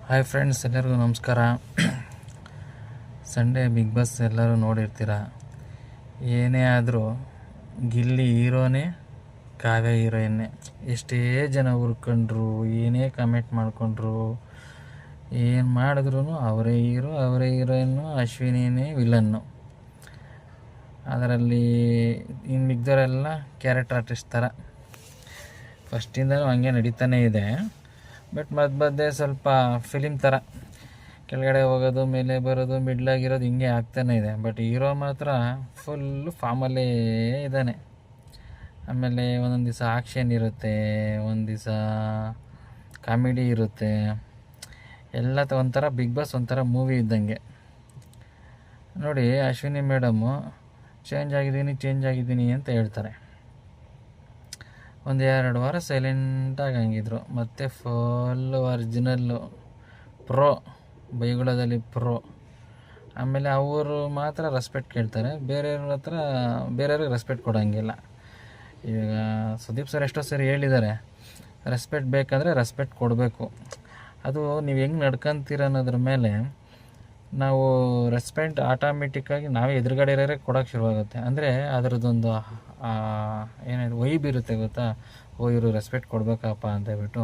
Hi friends, ಎಲ್ಲರಿಗೂ ನಮಸ್ಕಾರ. Sunday big boss ಎಲ್ಲರೂ ನೋಡಿರ್ತೀರ. ಏನೇ ಆದರೂ ಗಿಲ್ಲಿ ಹೀರೋನೇ, ಕಾವ್ಯ ಹೀರೋಯಿನ್ನೇ. ಎಷ್ಟೇ ಜನ ಹುರ್ಕೊಂಡ್ರು, ಏನೇ ಕಮೆಂಟ್ ಮಾಡಿಕೊಂಡ್ರು, ಏನು ಮಾಡಿದ್ರು ಅವರೇ ಹೀರೋ, ಅವರೇ ಹೀರೋಯಿನ್ನು, ಅಶ್ವಿನಿನೇ ವಿಲನ್ನು. ಅದರಲ್ಲಿ ಇನ್ನು ಮಿಗ್ದವರೆಲ್ಲ ಕ್ಯಾರೆಕ್ಟರ್ ಆರ್ಟಿಸ್ಟ್ ಥರ ಫಸ್ಟಿಂದನೂ ಹಂಗೆ ನಡೀತಾನೇ ಇದೆ. ಬಟ್ ಮಧ್ಯೆ ಸ್ವಲ್ಪ ಫಿಲಿಮ್ ಥರ ಕೆಳಗಡೆ ಹೋಗೋದು, ಮೇಲೆ ಬರೋದು, ಮಿಡ್ಲಾಗಿರೋದು ಹಿಂಗೆ ಆಗ್ತಾನೆ ಇದೆ. ಬಟ್ ಹೀರೋ ಮಾತ್ರ ಫುಲ್ಲು ಫಾರ್ಮಲ್ಲೇ ಇದ್ದಾನೆ. ಆಮೇಲೆ ಒಂದೊಂದು ದಿವಸ ಆಕ್ಷನ್ ಇರುತ್ತೆ, ಒಂದು ದಿವಸ ಕಾಮಿಡಿ ಇರುತ್ತೆ. ಎಲ್ಲ ಒಂಥರ ಬಿಗ್ ಬಾಸ್ ಒಂಥರ ಮೂವಿ ಇದ್ದಂಗೆ. ನೋಡಿ, ಅಶ್ವಿನಿ ಮೇಡಮು ಚೇಂಜ್ ಆಗಿದ್ದೀನಿ ಅಂತ ಹೇಳ್ತಾರೆ. ಒಂದು 2 ವಾರ ಸೈಲೆಂಟಾಗಿ ಹಂಗಿದ್ರು. ಮತ್ತು ಫುಲ್ಲು ಒರಿಜಿನಲ್ಲು ಪ್ರೋ, ಬೈಗುಳದಲ್ಲಿ ಪ್ರೋ. ಆಮೇಲೆ ಅವರು ಮಾತ್ರ ರೆಸ್ಪೆಕ್ಟ್ ಕೇಳ್ತಾರೆ, ಬೇರೆಯವ್ರಿಗೆ ರೆಸ್ಪೆಕ್ಟ್ ಕೊಡೋಂಗಿಲ್ಲ. ಈಗ ಸುದೀಪ್ ಸರ್ ಎಷ್ಟೋ ಸರಿ ಹೇಳಿದ್ದಾರೆ, ರೆಸ್ಪೆಕ್ಟ್ ಬೇಕಂದರೆ ರೆಸ್ಪೆಕ್ಟ್ ಕೊಡಬೇಕು. ಅದು ನೀವು ಹೆಂಗೆ ನಡ್ಕೊತೀರ ಅನ್ನೋದ್ರ ಮೇಲೆ ನಾವು ರೆಸ್ಪೆಕ್ಟ್ ಆಟೋಮೆಟಿಕ್ಕಾಗಿ ನಾವೇ ಎದುರುಗಡೆ ಇರೋರಿಗೆ ಕೊಡೋಕ್ಕೆ ಶುರುವಾಗುತ್ತೆ. ಅಂದರೆ ಅದರದ್ದೊಂದು ಏನಾದ್ರು ವೈಬ್ ಇರುತ್ತೆ ಗೊತ್ತಾ. ಇವರು ರೆಸ್ಪೆಕ್ಟ್ ಕೊಡಬೇಕಪ್ಪ ಅಂತ ಹೇಳ್ಬಿಟ್ಟು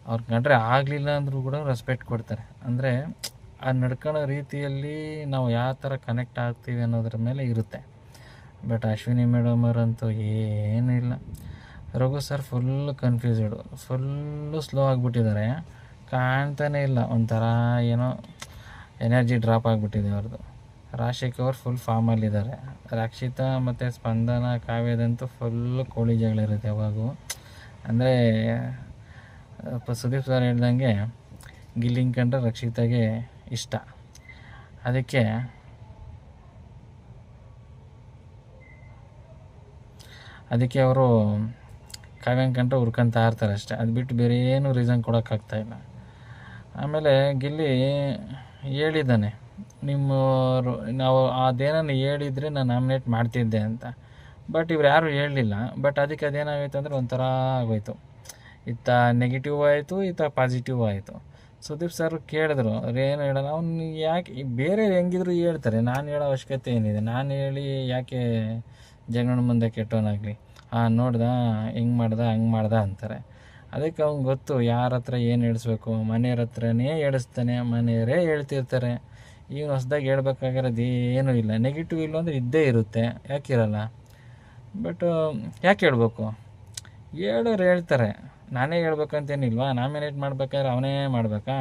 ಅವ್ರು ಕಂಡ್ರೆ ಆಗಲಿಲ್ಲ ಅಂದರೂ ಕೂಡ ರೆಸ್ಪೆಕ್ಟ್ ಕೊಡ್ತಾರೆ. ಅಂದರೆ ಆ ನಡ್ಕೊಳ್ಳೋ ರೀತಿಯಲ್ಲಿ ನಾವು ಯಾವ ಥರ ಕನೆಕ್ಟ್ ಆಗ್ತೀವಿ ಅನ್ನೋದ್ರ ಮೇಲೆ ಇರುತ್ತೆ. ಬಟ್ ಅಶ್ವಿನಿ ಮೇಡಮ್ ಅವರಂತೂ ಏನೂ ಇಲ್ಲ. Raghu sir full confused, full slow ಆಗಿಬಿಟ್ಟಿದ್ದಾರೆ, ಕಾಣ್ತಾನೇ ಇಲ್ಲ. ಒಂಥರ ಏನೋ ಎನರ್ಜಿ ಡ್ರಾಪ್ ಆಗಿಬಿಟ್ಟಿದೆ ಅವ್ರದ್ದು. ರಾಶಿಕ್ ಅವ್ರು ಫುಲ್ ಫಾರ್ಮಲ್ಲಿದ್ದಾರೆ. ರಕ್ಷಿತಾ ಮತ್ತು ಸ್ಪಂದನ, ಕಾವ್ಯದಂತೂ ಫುಲ್ಲು ಕೋಳಿ ಜಗಳಿರುತ್ತೆ ಯಾವಾಗೂ. ಅಂದರೆ ಸುದೀಪ್ ಸರ್ ಹೇಳ್ದಂಗೆ ಗಿಲ್ಲಿಂಗ್ ಕಂಡ್ರೆ ರಕ್ಷಿತಾಗೆ ಇಷ್ಟ. ಅದಕ್ಕೆ ಅವರು ಕಾವ್ಯಂಗೆ ಕಂಡ್ರೆ ಹುರ್ಕೊಂತ ಇರ್ತಾರೆ ಅಷ್ಟೇ. ಅದು ಬಿಟ್ಟು ಬೇರೆ ಏನೂ ರೀಸನ್ ಕೊಡೋಕ್ಕಾಗ್ತಾಯಿಲ್ಲ. ಆಮೇಲೆ ಗಿಲ್ಲಿ ಹೇಳಿದ್ದಾನೆ, ನಾವು ಅದೇನನ್ನು ಹೇಳಿದರೆ ನಾನು ನಾಮಿನೇಟ್ ಮಾಡ್ತಿದ್ದೆ ಅಂತ. ಬಟ್ ಇವ್ರು ಯಾರೂ ಹೇಳಲಿಲ್ಲ. ಬಟ್ ಅದಕ್ಕೆ ಅದೇನಾಗೋಯ್ತು ಅಂದರೆ ಒಂಥರ ಆಗೋಯ್ತು. ಇತ್ತ ನೆಗೆಟಿವ್ ಆಯಿತು, ಇತ್ತ ಪಾಸಿಟಿವ್ ಆಯಿತು. ಸುದೀಪ್ ಸರ್ ಕೇಳಿದ್ರು, ಅವ್ರೇನು ಹೇಳೋಣ, ಅವ್ನು ಯಾಕೆ ಬೇರೆ ಹೆಂಗಿದ್ರು ಹೇಳ್ತಾರೆ, ನಾನು ಹೇಳೋ ಅವಶ್ಯಕತೆ ಏನಿದೆ? ನಾನು ಹೇಳಿ ಯಾಕೆ ಜಗಣ ಮುಂದೆ ಕೆಟ್ಟವನಾಗಲಿ? ನೋಡ್ದ ಹಿಂಗೆ ಹಂಗೆ ಮಾಡ್ದ ಅಂತಾರೆ. ಅದಕ್ಕೆ ಅವ್ನಿಗೆ ಗೊತ್ತು ಯಾರ ಹತ್ರ ಏನು ಹೇಳಿಸ್ಬೇಕು. ಮನೆಯವ್ರ ಹತ್ರನೇ ಹೇಳಿಸ್ತಾನೆ, ಮನೆಯವರೇ ಹೇಳ್ತಿರ್ತಾರೆ. ಇವನು ಹೊಸ್ದಾಗಿ ಹೇಳ್ಬೇಕಾಗಿರೋದು ಏನೂ ಇಲ್ಲ. ನೆಗೆಟಿವ್ ಇಲ್ಲ ಅಂದರೆ ಇದ್ದೇ ಇರುತ್ತೆ, ಯಾಕಿರಲ್ಲ? ಬಟ್ ಯಾಕೆ ಹೇಳ್ಬೇಕು? ಹೇಳೋರು ಹೇಳ್ತಾರೆ. ನಾನೇ ಹೇಳ್ಬೇಕಂತೇನಿಲ್ವಾ? ನಾಮಿನೇಟ್ ಮಾಡ್ಬೇಕಾದ್ರೆ ಅವನೇ ಮಾಡಬೇಕಾ?